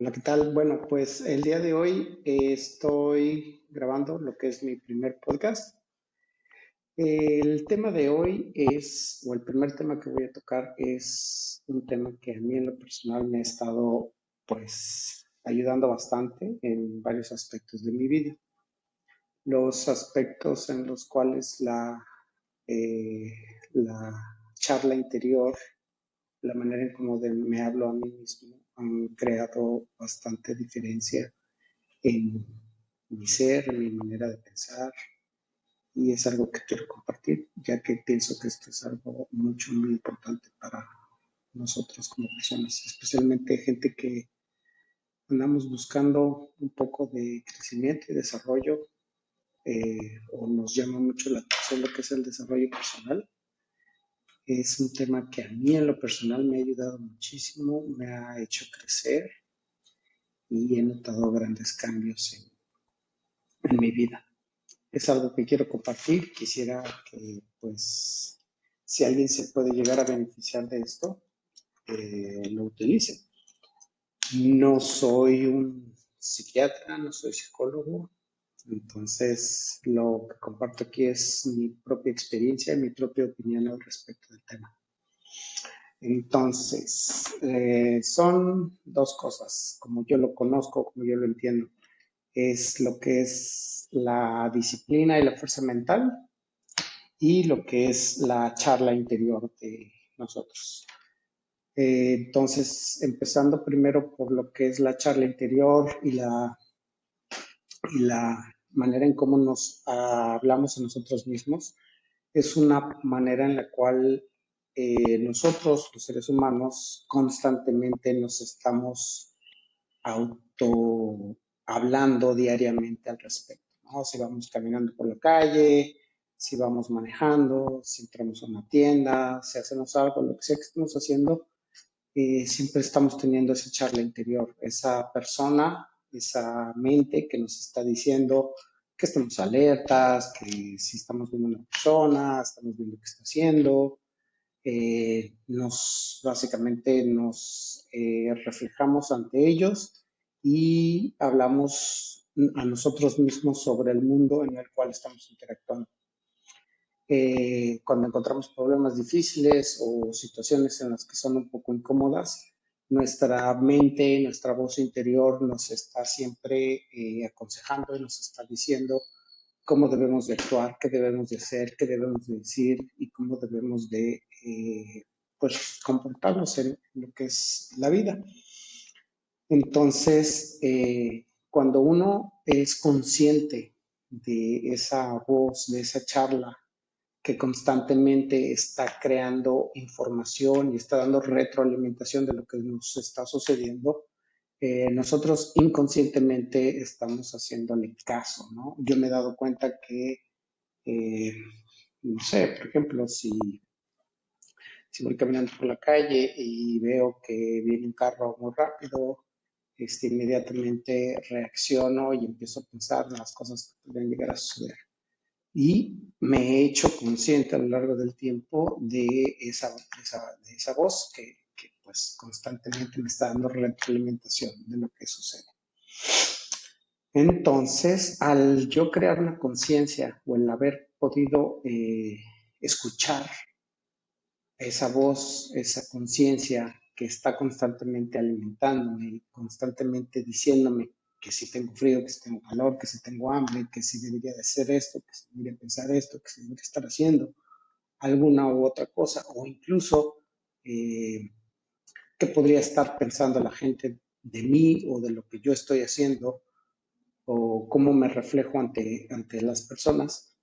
Hola, ¿qué tal? Bueno, pues el día de hoy estoy grabando lo que es mi primer podcast. El tema de hoy o el primer tema que voy a tocar es un tema que a mí en lo personal me ha estado, pues, ayudando bastante en varios aspectos de mi vida. Los aspectos en los cuales eh, la charla interior, la manera en cómo me hablo a mí mismo, han creado bastante diferencia en mi ser, en mi manera de pensar, y es algo que quiero compartir, ya que pienso que esto es algo mucho, muy importante para nosotros como personas, especialmente gente que andamos buscando un poco de crecimiento y desarrollo, o nos llama mucho la atención lo que es el desarrollo personal. Es un tema que a mí en lo personal me ha ayudado muchísimo, me ha hecho crecer y he notado grandes cambios en mi vida. Es algo que quiero compartir. Quisiera que, pues, si alguien se puede llegar a beneficiar de esto, lo utilice. No soy un psiquiatra, no soy psicólogo, entonces lo que comparto aquí es mi propia experiencia y mi propia opinión al respecto del tema. Entonces, son dos cosas, como yo lo conozco, como yo lo entiendo. Es lo que es la disciplina y la fuerza mental y lo que es la charla interior de nosotros. Entonces, empezando primero por lo que es la charla interior y la manera en cómo nos hablamos a nosotros mismos, es una manera en la cual nosotros, los seres humanos, constantemente nos estamos auto hablando diariamente al respecto, ¿no? Si vamos caminando por la calle, si vamos manejando, si entramos a una tienda, si hacemos algo, lo que sea que estemos haciendo, siempre estamos teniendo esa charla interior, esa persona, esa mente que nos está diciendo que estemos alertas, que si estamos viendo a una persona, estamos viendo qué está haciendo, básicamente nos reflejamos ante ellos y hablamos a nosotros mismos sobre el mundo en el cual estamos interactuando. Cuando encontramos problemas difíciles o situaciones en las que son un poco incómodas, nuestra mente, nuestra voz interior nos está siempre aconsejando y nos está diciendo cómo debemos de actuar, qué debemos de hacer, qué debemos de decir y cómo debemos de pues comportarnos en lo que es la vida. Entonces, cuando uno es consciente de esa voz, de esa charla que constantemente está creando información y está dando retroalimentación de lo que nos está sucediendo, nosotros inconscientemente estamos haciéndole caso, ¿no? Yo me he dado cuenta que, eh, no sé, por ejemplo, si voy caminando por la calle y veo que viene un carro muy rápido, inmediatamente reacciono y empiezo a pensar en las cosas que pueden llegar a suceder. Y me he hecho consciente a lo largo del tiempo de esa voz que pues constantemente me está dando retroalimentación de lo que sucede. Entonces, al yo crear una conciencia o el haber podido escuchar esa voz, esa conciencia que está constantemente alimentándome, constantemente diciéndome que si tengo frío, que si tengo calor, que si tengo hambre, que si debería de hacer esto, que si debería pensar esto, que si debería estar haciendo alguna u otra cosa, o incluso eh, qué podría estar pensando la gente de mí o de lo que yo estoy haciendo, o cómo me reflejo ante las personas,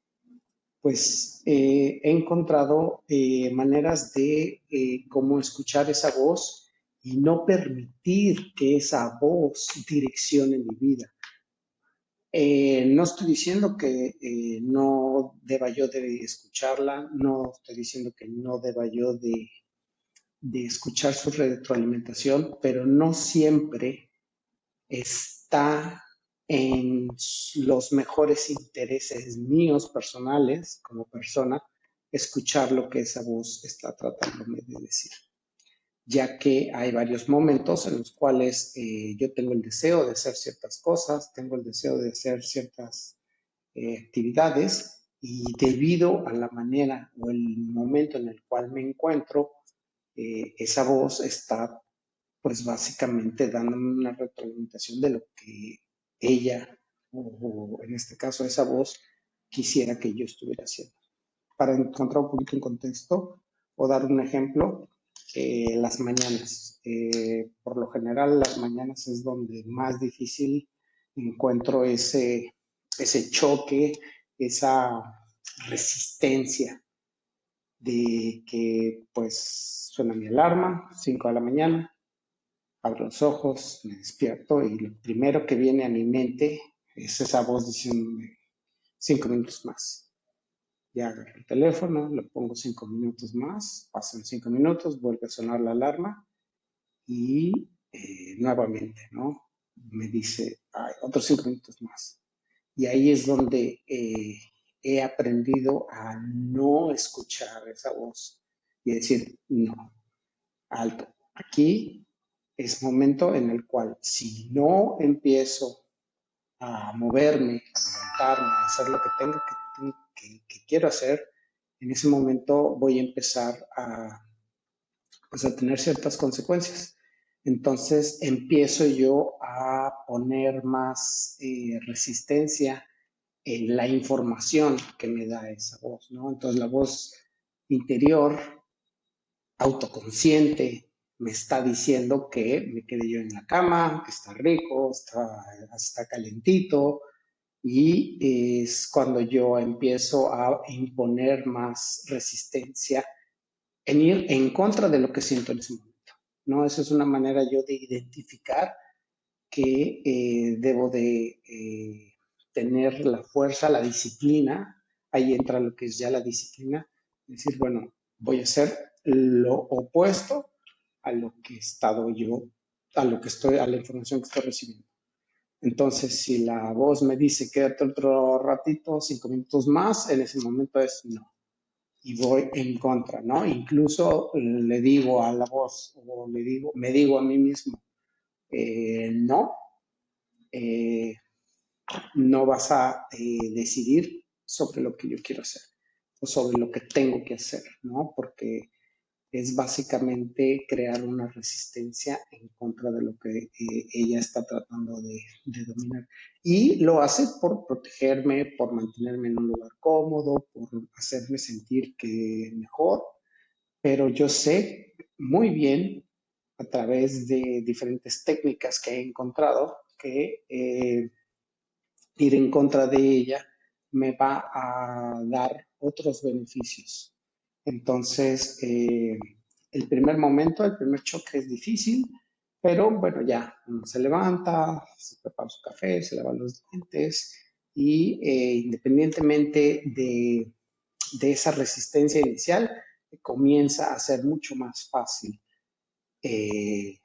pues he encontrado maneras de cómo escuchar esa voz y no permitir que esa voz direccione mi vida. No estoy diciendo que no deba yo de escucharla, no estoy diciendo que no deba yo de escuchar su retroalimentación, pero no siempre está en los mejores intereses míos personales como persona escuchar lo que esa voz está tratándome de decir. ya que hay varios momentos en los cuales yo tengo el deseo de hacer ciertas cosas, tengo el deseo de hacer ciertas actividades y debido a la manera o el momento en el cual me encuentro, esa voz está pues básicamente dándome una retroalimentación de lo que ella, o en este caso esa voz, quisiera que yo estuviera haciendo. Para encontrar un poquito en contexto o dar un ejemplo, las mañanas. Por lo general, las mañanas es donde más difícil encuentro ese choque, esa resistencia de que pues suena mi alarma, 5 de la mañana, abro los ojos, me despierto y lo primero que viene a mi mente es esa voz diciéndome 5 minutos más. Ya agarro el teléfono, le pongo 5 minutos más, pasan 5 minutos, vuelve a sonar la alarma y nuevamente, ¿no? Me dice, "Ay, otros 5 minutos más". Y ahí es donde he aprendido a no escuchar esa voz y decir, no, alto. Aquí es momento en el cual si no empiezo a moverme, a levantarme, a hacer lo que tengo que quiero hacer, en ese momento voy a empezar pues, a tener ciertas consecuencias. Entonces empiezo yo a poner más resistencia en la información que me da esa voz, ¿no? Entonces la voz interior autoconsciente me está diciendo que me quede yo en la cama, que está rico, está calentito, y es cuando yo empiezo a imponer más resistencia en ir en contra de lo que siento en ese momento, ¿no? Esa es una manera yo de identificar que debo de tener la fuerza, la disciplina, ahí entra lo que es ya la disciplina, decir, bueno, voy a hacer lo opuesto a lo que he estado yo, a la información que estoy recibiendo. Entonces, si la voz me dice quédate otro ratito, 5 minutos más, en ese momento es no. Y voy en contra, ¿no? Incluso le digo a la voz, o me digo a mí mismo, no, eh, no vas a decidir sobre lo que yo quiero hacer o sobre lo que tengo que hacer, ¿no? Porque es básicamente crear una resistencia en contra de lo que ella está tratando de dominar. Y lo hace por protegerme, por mantenerme en un lugar cómodo, por hacerme sentir que mejor, pero yo sé muy bien a través de diferentes técnicas que he encontrado que ir en contra de ella me va a dar otros beneficios. Entonces, el primer momento, el primer choque es difícil, pero bueno, ya uno se levanta, se prepara su café, se lava los dientes y independientemente de esa resistencia inicial, comienza a ser mucho más fácil eh,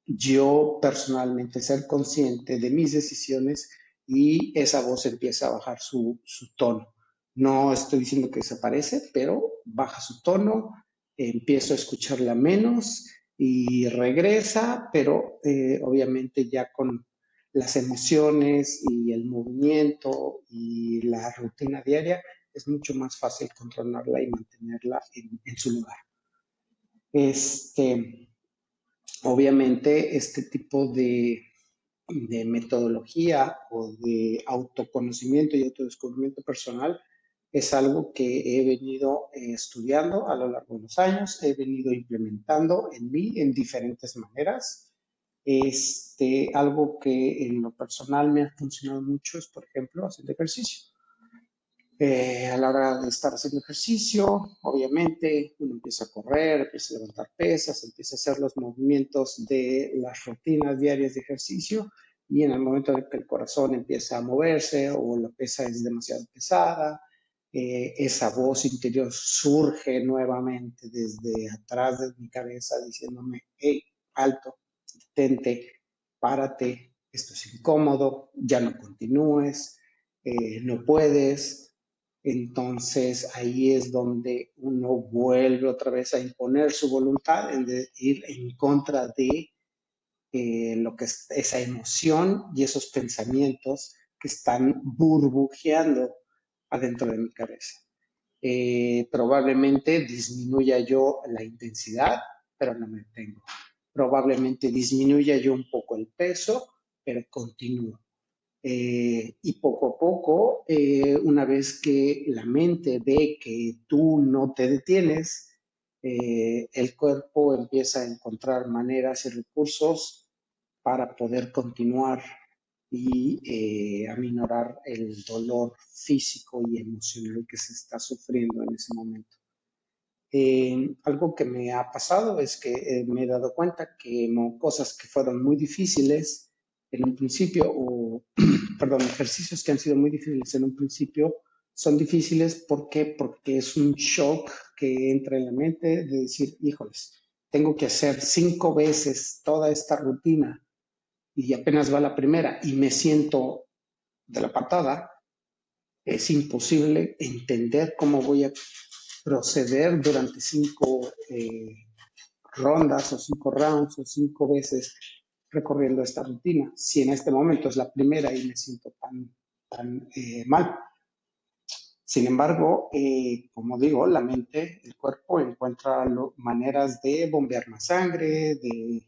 yo personalmente ser consciente de mis decisiones y esa voz empieza a bajar su tono. No estoy diciendo que desaparece, pero baja su tono, empiezo a escucharla menos y regresa, pero obviamente ya con las emociones y el movimiento y la rutina diaria es mucho más fácil controlarla y mantenerla en su lugar. Este, Obviamente, este tipo de metodología o de autoconocimiento y autodescubrimiento personal es algo que he venido estudiando a lo largo de los años, he venido implementando en mí en diferentes maneras. Algo que en lo personal me ha funcionado mucho es, por ejemplo, hacer ejercicio. A la hora de estar haciendo ejercicio, obviamente uno empieza a correr, empieza a levantar pesas, empieza a hacer los movimientos de las rutinas diarias de ejercicio y en el momento en que el corazón empieza a moverse o la pesa es demasiado pesada, esa voz interior surge nuevamente desde atrás de mi cabeza diciéndome, hey, alto, detente, párate, esto es incómodo, ya no continúes, no puedes, Entonces ahí es donde uno vuelve otra vez a imponer su voluntad en de ir en contra de lo que es esa emoción y esos pensamientos que están burbujeando adentro de mi cabeza. Probablemente disminuya yo la intensidad, pero no me detengo. Probablemente disminuya yo un poco el peso, pero continúo. Y poco a poco, una vez que la mente ve que tú no te detienes, el cuerpo empieza a encontrar maneras y recursos para poder continuar y aminorar el dolor físico y emocional que se está sufriendo en ese momento. Algo que me ha pasado es que me he dado cuenta que cosas que fueron muy difíciles en un principio, o perdón, ejercicios que han sido muy difíciles en un principio, son difíciles. ¿Por qué? Porque es un shock que entra en la mente de decir, híjoles, tengo que hacer 5 veces toda esta rutina y apenas va la primera y me siento de la patada. Es imposible entender cómo voy a proceder durante 5 rondas o 5 rounds o 5 veces recorriendo esta rutina, si en este momento es la primera y me siento tan mal. Sin embargo, como digo, la mente, el cuerpo encuentra maneras de bombear más sangre, de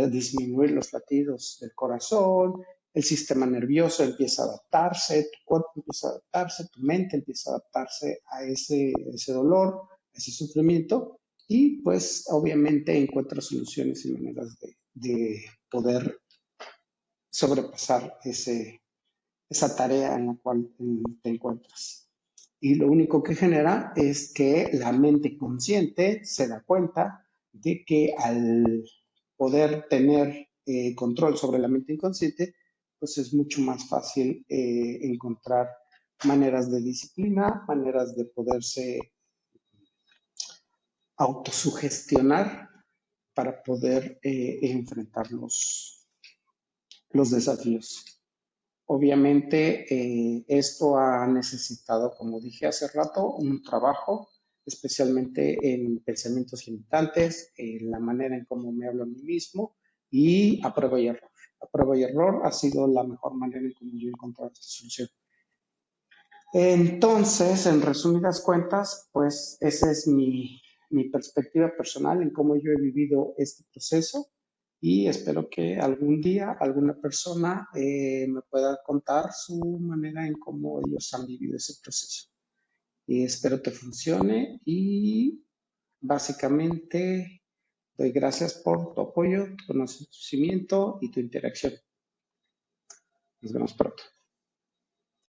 disminuir los latidos del corazón, el sistema nervioso empieza a adaptarse, tu cuerpo empieza a adaptarse, tu mente empieza a adaptarse a ese dolor, a ese sufrimiento, y pues obviamente encuentra soluciones y maneras de poder sobrepasar esa tarea en la cual te encuentras. Y lo único que genera es que la mente consciente se da cuenta de que al poder tener control sobre la mente inconsciente, pues es mucho más fácil encontrar maneras de disciplina, maneras de poderse autosugestionar para poder enfrentar los desafíos. Obviamente, esto ha necesitado, como dije hace rato, un trabajo, especialmente en pensamientos limitantes, en la manera en cómo me hablo a mí mismo y a prueba y error. A prueba y error ha sido la mejor manera en cómo yo he encontrado esta solución. Entonces, en resumidas cuentas, pues esa es mi perspectiva personal en cómo yo he vivido este proceso, y espero que algún día alguna persona me pueda contar su manera en cómo ellos han vivido ese proceso. Y espero que funcione, y básicamente doy gracias por tu apoyo, tu conocimiento y tu interacción. Nos vemos pronto.